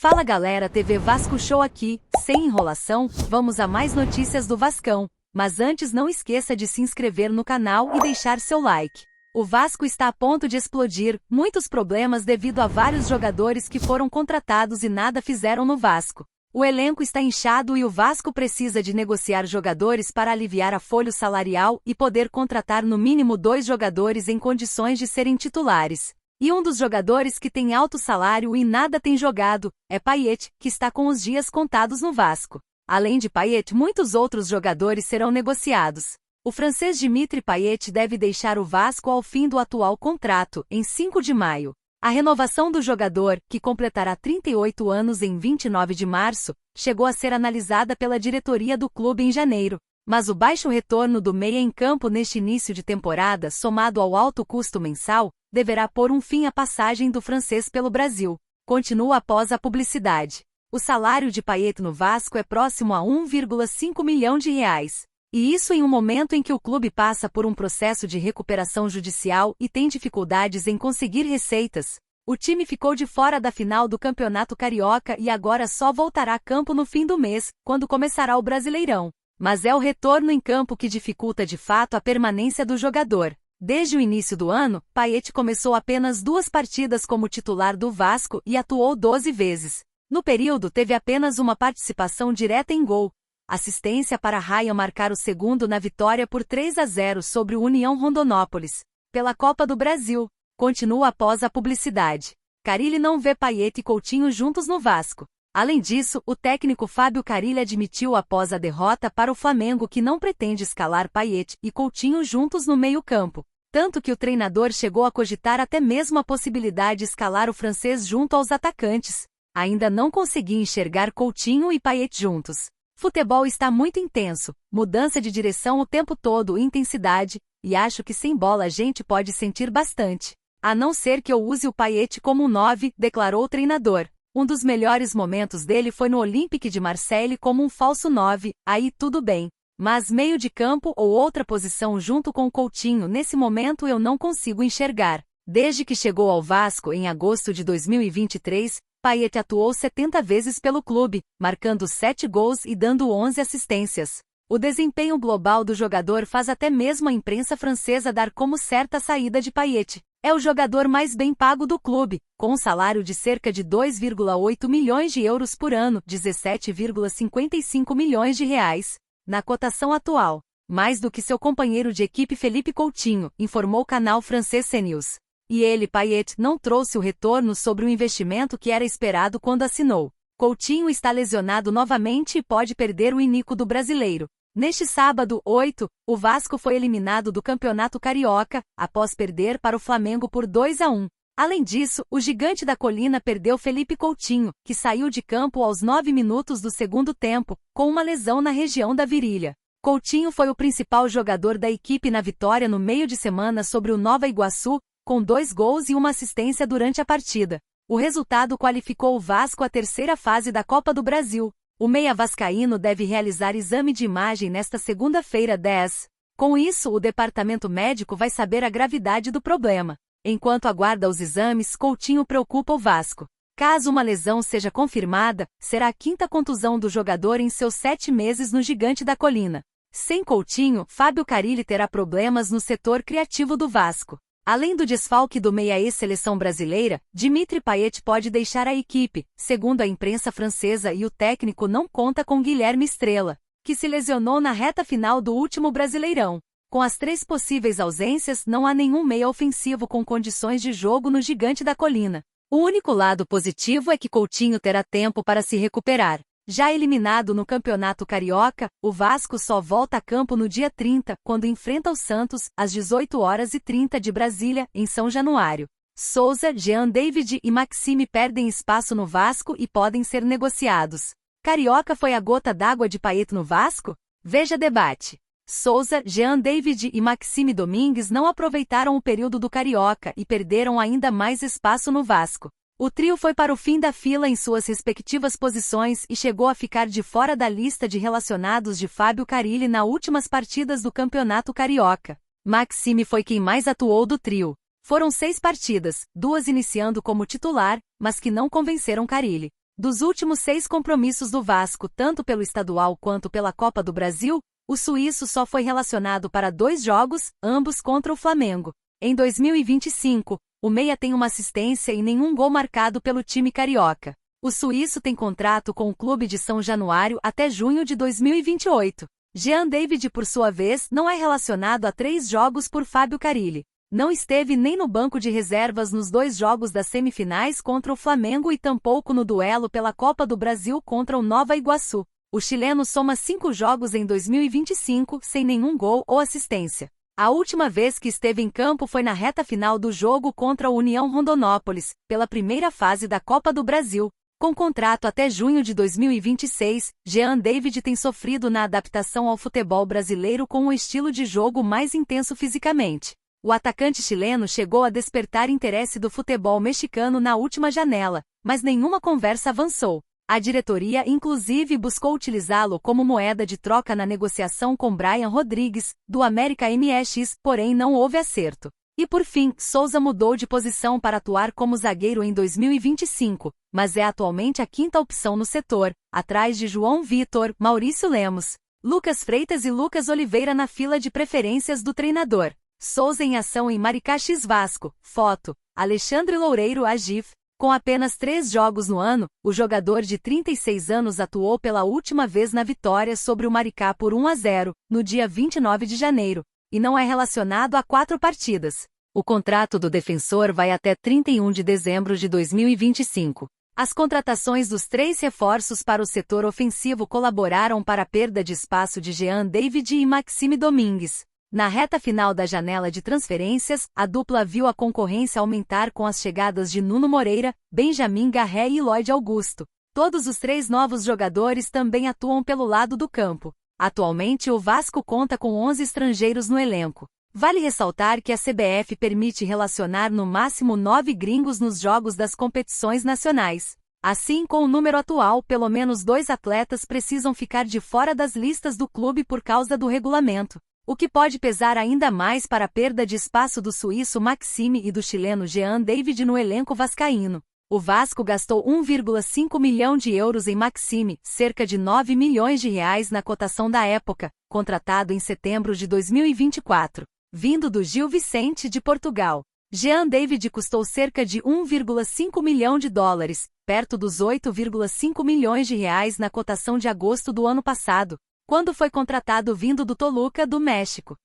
Fala galera, TV Vasco Show aqui, sem enrolação, vamos a mais notícias do Vascão. Mas antes não esqueça de se inscrever no canal e deixar seu like. O Vasco está a ponto de explodir, muitos problemas devido a vários jogadores que foram contratados e nada fizeram no Vasco. O elenco está inchado e o Vasco precisa de negociar jogadores para aliviar a folha salarial e poder contratar no mínimo 2 jogadores em condições de serem titulares. E um dos jogadores que tem alto salário e nada tem jogado é Payet, que está com os dias contados no Vasco. Além de Payet, muitos outros jogadores serão negociados. O francês Dimitri Payet deve deixar o Vasco ao fim do atual contrato, em 5 de maio. A renovação do jogador, que completará 38 anos em 29 de março, chegou a ser analisada pela diretoria do clube em janeiro. Mas o baixo retorno do meia em campo neste início de temporada, somado ao alto custo mensal, deverá pôr um fim à passagem do francês pelo Brasil. Continua após a publicidade. O salário de Payet no Vasco é próximo a 1,5 milhão de reais. E isso em um momento em que o clube passa por um processo de recuperação judicial e tem dificuldades em conseguir receitas. O time ficou de fora da final do Campeonato Carioca e agora só voltará a campo no fim do mês, quando começará o Brasileirão. Mas é o retorno em campo que dificulta de fato a permanência do jogador. Desde o início do ano, Payet começou apenas 2 partidas como titular do Vasco e atuou 12 vezes. No período teve apenas uma participação direta em gol. Assistência para Ryan marcar o segundo na vitória por 3-0 sobre o União Rondonópolis, pela Copa do Brasil. Continua após a publicidade. Carille não vê Payet e Coutinho juntos no Vasco. Além disso, o técnico Fábio Carille admitiu após a derrota para o Flamengo que não pretende escalar Payet e Coutinho juntos no meio-campo. Tanto que o treinador chegou a cogitar até mesmo a possibilidade de escalar o francês junto aos atacantes. Ainda não consegui enxergar Coutinho e Payet juntos. Futebol está muito intenso, mudança de direção o tempo todo, intensidade, e acho que sem bola a gente pode sentir bastante. A não ser que eu use o Payet como um 9, declarou o treinador. Um dos melhores momentos dele foi no Olympique de Marseille como um falso 9, aí tudo bem. Mas meio de campo ou outra posição junto com o Coutinho nesse momento eu não consigo enxergar. Desde que chegou ao Vasco em agosto de 2023, Payet atuou 70 vezes pelo clube, marcando 7 gols e dando 11 assistências. O desempenho global do jogador faz até mesmo a imprensa francesa dar como certa a saída de Payet. É o jogador mais bem pago do clube, com um salário de cerca de 2,8 milhões de euros por ano, 17,55 milhões de reais, na cotação atual. Mais do que seu companheiro de equipe Felipe Coutinho, informou o canal francês CNews. E ele, Payet, não trouxe o retorno sobre o investimento que era esperado quando assinou. Coutinho está lesionado novamente e pode perder o inico do brasileiro. Neste sábado, 8, o Vasco foi eliminado do Campeonato Carioca, após perder para o Flamengo por 2-1. Além disso, o gigante da colina perdeu Felipe Coutinho, que saiu de campo aos 9 minutos do segundo tempo, com uma lesão na região da virilha. Coutinho foi o principal jogador da equipe na vitória no meio de semana sobre o Nova Iguaçu, com 2 gols e uma assistência durante a partida. O resultado qualificou o Vasco à terceira fase da Copa do Brasil. O meia vascaíno deve realizar exame de imagem nesta segunda-feira 10. Com isso, o departamento médico vai saber a gravidade do problema. Enquanto aguarda os exames, Coutinho preocupa o Vasco. Caso uma lesão seja confirmada, será a 5ª contusão do jogador em seus 7 meses no Gigante da Colina. Sem Coutinho, Fábio Carille terá problemas no setor criativo do Vasco. Além do desfalque do meia ex-seleção brasileira, Dimitri Payet pode deixar a equipe, segundo a imprensa francesa, e o técnico não conta com Guilherme Estrela, que se lesionou na reta final do último Brasileirão. Com as 3 possíveis ausências, não há nenhum meia ofensivo com condições de jogo no Gigante da Colina. O único lado positivo é que Coutinho terá tempo para se recuperar. Já eliminado no Campeonato Carioca, o Vasco só volta a campo no dia 30, quando enfrenta o Santos, às 18h30 de Brasília, em São Januário. Souza, Jean David e Maxime perdem espaço no Vasco e podem ser negociados. Carioca foi a gota d'água de Payet no Vasco? Veja debate. Souza, Jean David e Maxime Domingues não aproveitaram o período do Carioca e perderam ainda mais espaço no Vasco. O trio foi para o fim da fila em suas respectivas posições e chegou a ficar de fora da lista de relacionados de Fábio Carille nas últimas partidas do Campeonato Carioca. Maxime foi quem mais atuou do trio. Foram 6 partidas, 2 iniciando como titular, mas que não convenceram Carille. Dos últimos 6 compromissos do Vasco, tanto pelo estadual quanto pela Copa do Brasil, o suíço só foi relacionado para 2 jogos, ambos contra o Flamengo. Em 2025, o meia tem uma assistência e nenhum gol marcado pelo time carioca. O suíço tem contrato com o clube de São Januário até junho de 2028. Jean David, por sua vez, não é relacionado a 3 jogos por Fábio Carille. Não esteve nem no banco de reservas nos 2 jogos das semifinais contra o Flamengo e tampouco no duelo pela Copa do Brasil contra o Nova Iguaçu. O chileno soma 5 jogos em 2025 sem nenhum gol ou assistência. A última vez que esteve em campo foi na reta final do jogo contra o União Rondonópolis, pela primeira fase da Copa do Brasil. Com contrato até junho de 2026, Jean David tem sofrido na adaptação ao futebol brasileiro com um estilo de jogo mais intenso fisicamente. O atacante chileno chegou a despertar interesse do futebol mexicano na última janela, mas nenhuma conversa avançou. A diretoria inclusive buscou utilizá-lo como moeda de troca na negociação com Brian Rodrigues, do América MX, porém não houve acerto. E por fim, Souza mudou de posição para atuar como zagueiro em 2025, mas é atualmente a 5ª opção no setor, atrás de João Vitor, Maurício Lemos, Lucas Freitas e Lucas Oliveira na fila de preferências do treinador. Souza em ação em Maricá x Vasco. Foto: Alexandre Loureiro Agif. Com apenas 3 jogos no ano, o jogador de 36 anos atuou pela última vez na vitória sobre o Maricá por 1-0, no dia 29 de janeiro, e não é relacionado a 4 partidas. O contrato do defensor vai até 31 de dezembro de 2025. As contratações dos 3 reforços para o setor ofensivo colaboraram para a perda de espaço de Jean David e Maxime Domingues. Na reta final da janela de transferências, a dupla viu a concorrência aumentar com as chegadas de Nuno Moreira, Benjamin Garré e Lloyd Augusto. Todos os 3 novos jogadores também atuam pelo lado do campo. Atualmente o Vasco conta com 11 estrangeiros no elenco. Vale ressaltar que a CBF permite relacionar no máximo 9 gringos nos jogos das competições nacionais. Assim, com o número atual, pelo menos 2 atletas precisam ficar de fora das listas do clube por causa do regulamento, o que pode pesar ainda mais para a perda de espaço do suíço Maxime e do chileno Jean David no elenco vascaíno. O Vasco gastou 1,5 milhão de euros em Maxime, cerca de 9 milhões de reais na cotação da época, contratado em setembro de 2024. Vindo do Gil Vicente de Portugal. Jean David custou cerca de 1,5 milhão de dólares, perto dos 8,5 milhões de reais na cotação de agosto do ano passado, quando foi contratado vindo do Toluca, do México.